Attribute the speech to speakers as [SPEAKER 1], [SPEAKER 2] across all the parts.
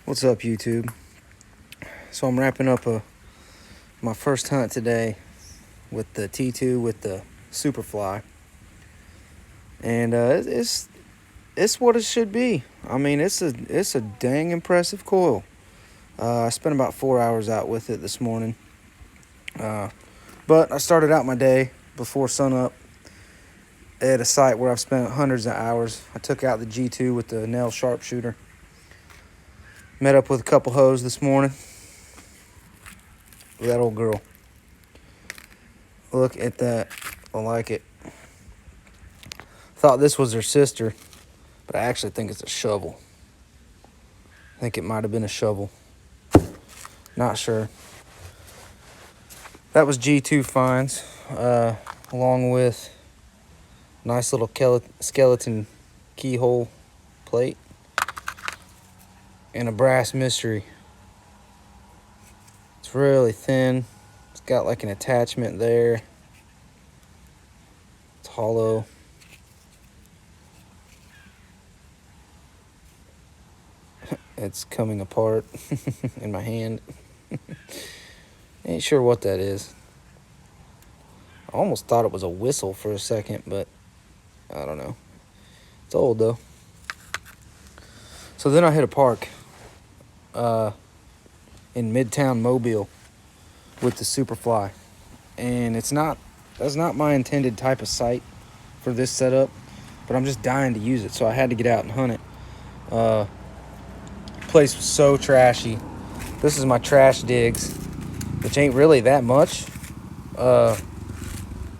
[SPEAKER 1] What's up, YouTube? So I'm wrapping up my first hunt today with the T2 with the Superfly, and it's what it should be. I mean, it's a dang impressive coil. I spent about 4 hours out with it this morning, but I started out my day before sunup at a site where I've spent hundreds of hours. I took out the G2 with the NEL sharpshooter. Met up with a couple hoes this morning. That old girl. Look at that. I like it. Thought this was her sister, but I actually think it's a shovel. I think it might have been a shovel. Not sure. That was G2 finds, along with nice little skeleton keyhole plate and a brass mystery. It's really thin. It's got like an attachment there. It's hollow. It's coming apart in my hand. Ain't sure what that is. I almost thought it was a whistle for a second, but I don't know. It's old though. So then I hit a park in Midtown Mobile with the Superfly, and that's not my intended type of site for this setup, but I'm just dying to use it, so I had to get out and hunt it. Place was so trashy. This is my trash digs, which ain't really that much, but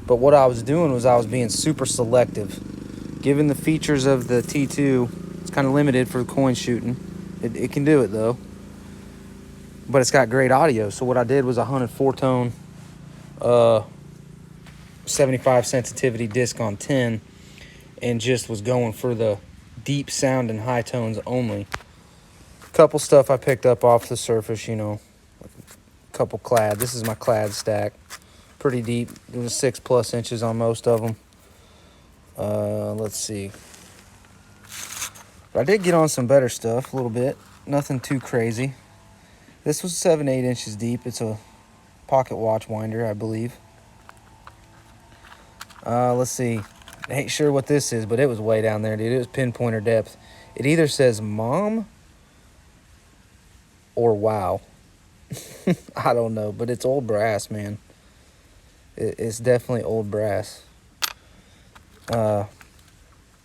[SPEAKER 1] what I was doing was I was being super selective. Given the features of the T2, it's kind of limited for coin shooting. It can do it though, but it's got great audio. So what I did was I hunted 4-tone 75 sensitivity disc on 10, and just was going for the deep sound and high tones only. Couple stuff I picked up off the surface, you know, a couple clad. This is my clad stack. Pretty deep. It was 6+ inches on most of them. Let's see. But I did get on some better stuff a little bit. Nothing too crazy. This was 7-8 inches deep. It's a pocket watch winder, I believe. Let's see. I ain't sure what this is, but it was way down there, dude. It was pinpointer depth. It either says mom or wow. I don't know, but it's old brass, man. It's definitely old brass.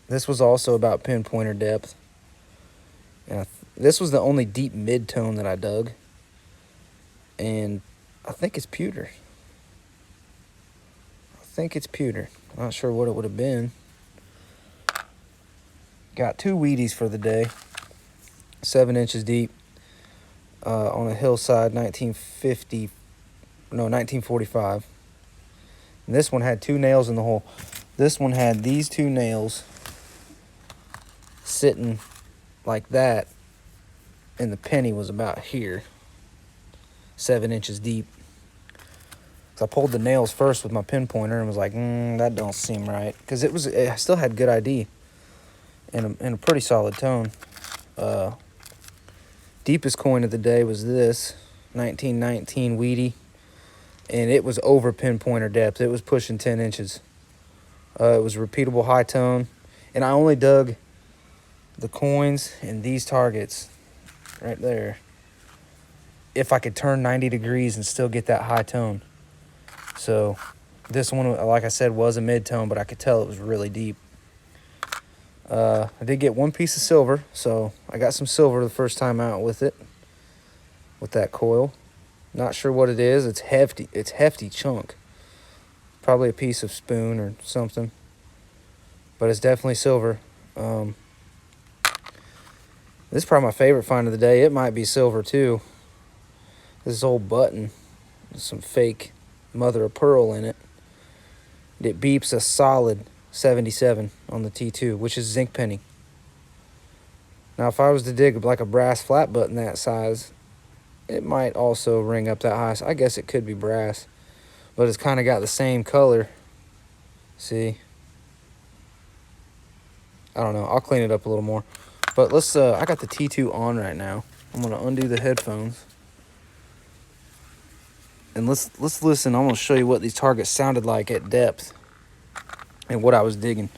[SPEAKER 1] This was also about pinpointer depth. And this was the only deep mid-tone that I dug. And I think it's pewter. Not sure what it would have been. Got 2 Wheaties for the day. 7 inches deep. On a hillside, 1945. And this one had 2 nails in the hole. This one had these 2 nails sitting like that, and the penny was about here, 7 inches deep. So I pulled the nails first with my pinpointer and was like, that don't seem right, because it still had good ID and a pretty solid tone. Deepest coin of the day was this 1919 Wheatie, and it was over pinpointer depth. It was pushing 10 inches. It was repeatable high tone, and I only dug the coins in these targets right there if I could turn 90 degrees and still get that high tone. So this one, like I said, was a mid-tone, but I could tell it was really deep. I did get 1 piece of silver, so I got some silver the first time out with it, with that coil. Not sure what it is. It's hefty. It's hefty chunk. Probably a piece of spoon or something, but it's definitely silver. This is probably my favorite find of the day. It might be silver too. This old button, some fake mother of pearl in it. It beeps a solid 77 on the T2, which is zinc penny. Now, if I was to dig like a brass flat button that size, it might also ring up that high. So I guess it could be brass, but it's kind of got the same color. See? I don't know. I'll clean it up a little more. But let's, I got the T2 on right now. I'm gonna undo the headphones. And let's listen. I'm gonna show you what these targets sounded like at depth and what I was digging.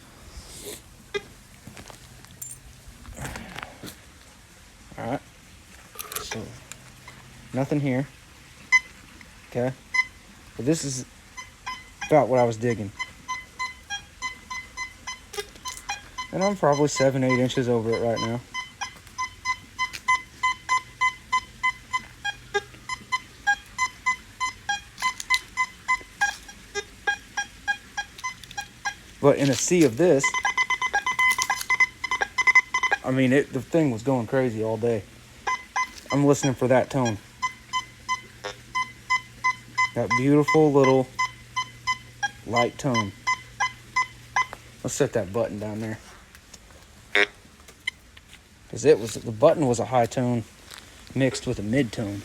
[SPEAKER 1] All right. So nothing here. Okay. But this is about what I was digging. And I'm probably 7, 8 inches over it right now. But in a sea of this, I mean, the thing was going crazy all day. I'm listening for that tone. That beautiful little light tone. Let's set that button down there. Because the button was a high tone mixed with a mid tone.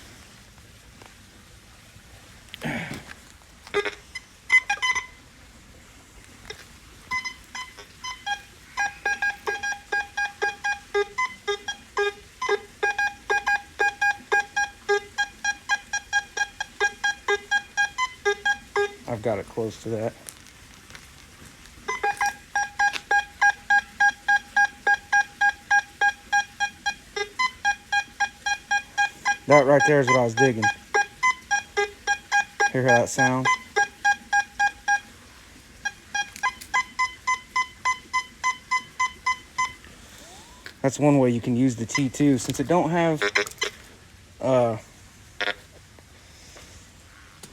[SPEAKER 1] I've got it close to that. That right there is what I was digging. Hear how that sounds? That's one way you can use the T2 since it don't have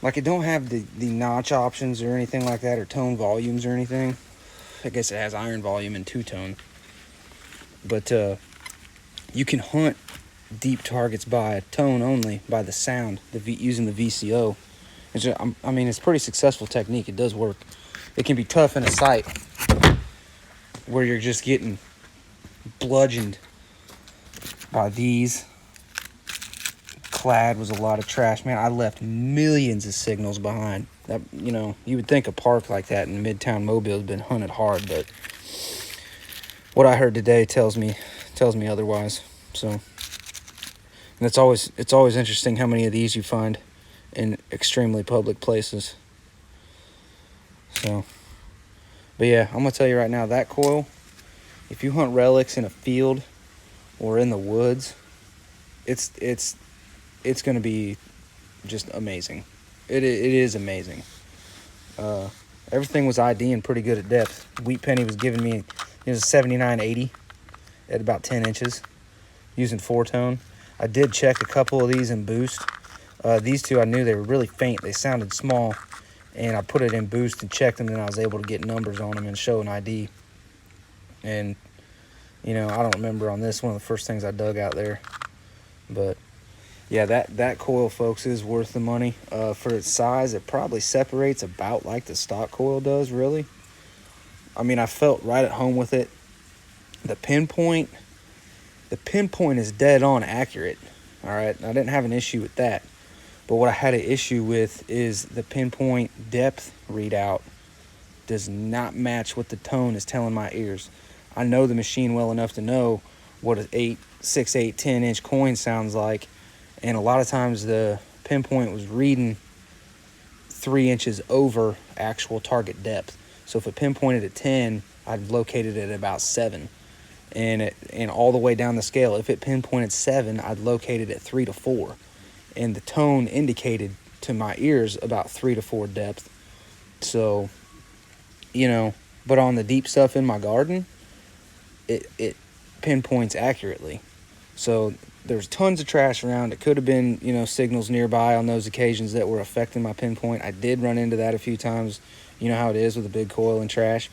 [SPEAKER 1] like it don't have the notch options or anything like that, or tone volumes or anything. I guess it has iron volume and two-tone. But you can hunt deep targets by tone only, by the sound, using the VCO. I mean, it's a pretty successful technique. It does work. It can be tough in a site where you're just getting bludgeoned by these. Clad was a lot of trash, man. I left millions of signals behind. That, you know, you would think a park like that in Midtown Mobile has been hunted hard, but what I heard today tells me otherwise. So, and it's always interesting how many of these you find in extremely public places. So, but yeah, I'm gonna tell you right now, that coil, if you hunt relics in a field or in the woods, it's gonna be just amazing. It is amazing. Everything was IDing pretty good at depth. Wheat Penny was giving me, it was a 7980 at about 10 inches using 4-tone. I did check a couple of these in boost. These two, I knew they were really faint. They sounded small, and I put it in boost and checked them, and I was able to get numbers on them and show an ID. And, you know, I don't remember on this one of the first things I dug out there. But, yeah, that coil, folks, is worth the money. For its size, it probably separates about like the stock coil does, really. I mean, I felt right at home with it. The pinpoint is dead on accurate. All right, I didn't have an issue with that. But what I had an issue with is the pinpoint depth readout does not match what the tone is telling my ears. I know the machine well enough to know what an 6, 8, 10 inch coin sounds like. And a lot of times the pinpoint was reading 3 inches over actual target depth. So if it pinpointed at 10, I'd locate it at about 7. And all the way down the scale, if it pinpointed 7, I'd locate it at 3 to 4. And the tone indicated to my ears about 3 to 4 depth. So, you know, but on the deep stuff in my garden, it pinpoints accurately. So there's tons of trash around. It could have been, you know, signals nearby on those occasions that were affecting my pinpoint. I did run into that a few times. You know how it is with a big coil and trash.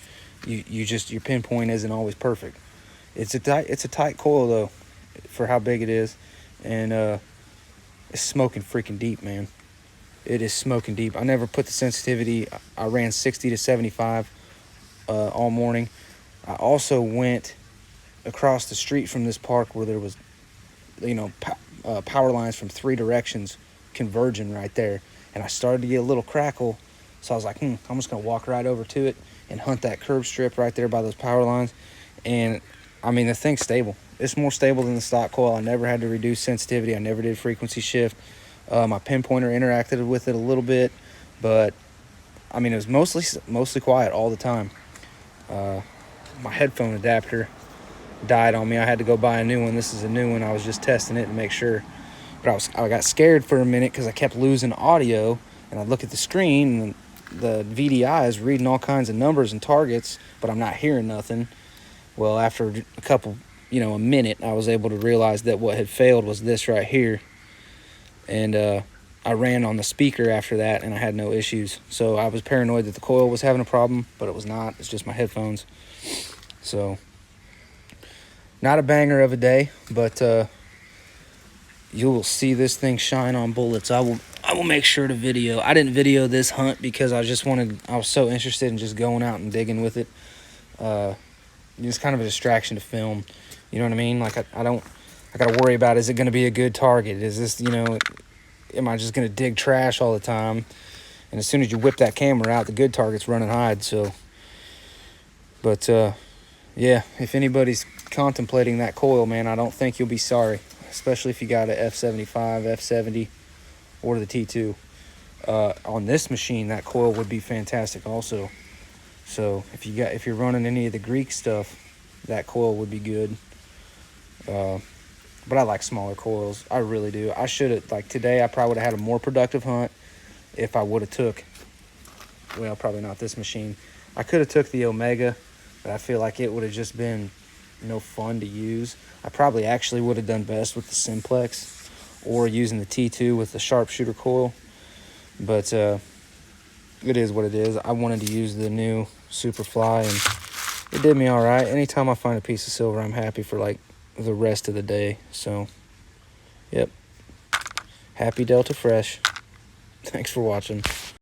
[SPEAKER 1] Your pinpoint isn't always perfect. It's a tight coil though, for how big it is, and it's smoking freaking deep, man. It is smoking deep. I never put the sensitivity. I ran 60 to 75 all morning. I also went across the street from this park where there was, you know, power lines from 3 directions converging right there, and I started to get a little crackle. So I was like, I'm just gonna walk right over to it and hunt that curb strip right there by those power lines. And I mean, the thing's stable. It's more stable than the stock coil. I never had to reduce sensitivity. I never did frequency shift. My pinpointer interacted with it a little bit, but I mean, it was mostly quiet all the time. My headphone adapter died on me. I had to go buy a new one. This is a new one. I was just testing it to make sure. But I got scared for a minute because I kept losing audio, and I'd look at the screen, and the VDI is reading all kinds of numbers and targets, but I'm not hearing nothing. Well, after a couple, a minute, I was able to realize that what had failed was this right here. And I ran on the speaker after that, and I had no issues. So I was paranoid that the coil was having a problem, but it was not. It's just my headphones. So not a banger of a day, but you will see this thing shine on bullets. I will make sure to video. I didn't video this hunt because I was so interested in just going out and digging with it. It's kind of a distraction to film. You know what I mean? Like I got to worry about, is it going to be a good target? Is this, am I just going to dig trash all the time? And as soon as you whip that camera out, the good target's run and hide. So, but yeah, if anybody's contemplating that coil, man, I don't think you'll be sorry, especially if you got a F75, F70, or the T2. On this machine, that coil would be fantastic also. So if you're running any of the Greek stuff, that coil would be good. But I like smaller coils. I really do. I should have, like today, I probably would have had a more productive hunt if I would have took, well, probably not this machine. I could have took the Omega, but I feel like it would have just been no fun to use. I probably actually would have done best with the Simplex or using the T2 with the sharpshooter coil. But it is what it is. I wanted to use the new Superfly, and it did me all right. Anytime I find a piece of silver, I'm happy for like the rest of the day. So, yep. Happy Delta Fresh. Thanks for watching.